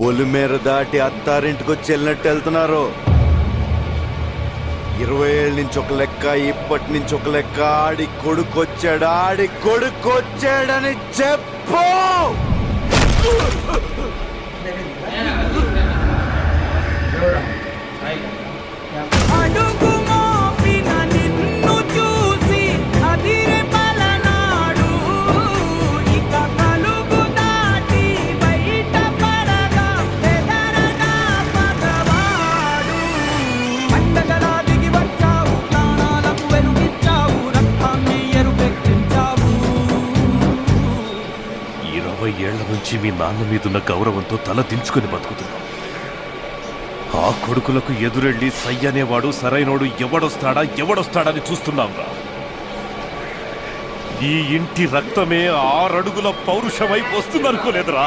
పొలిమేర దాటి అత్తారింటికి వచ్చి వెళ్ళినట్టు వెళ్తున్నారు. 20 ఏళ్ళ నుంచి ఒక లెక్క, ఇప్పటి నుంచి ఒక లెక్క. ఆడి కొడుకొచ్చాడని చెప్పు. ఏళ్ల నుంచి మీ నాన్న మీదున్న గౌరవంతో తల దించుకుని బతుకుతున్నాం. ఆ కొడుకులకు ఎదురెళ్ళి సయ్యనేవాడు సరైనోడు ఎవడొస్తాడని చూస్తున్నాంరా. ఈ ఇంటి రక్తమే 6 అడుగుల పౌరుషమై వస్తుందనుకోలేదురా.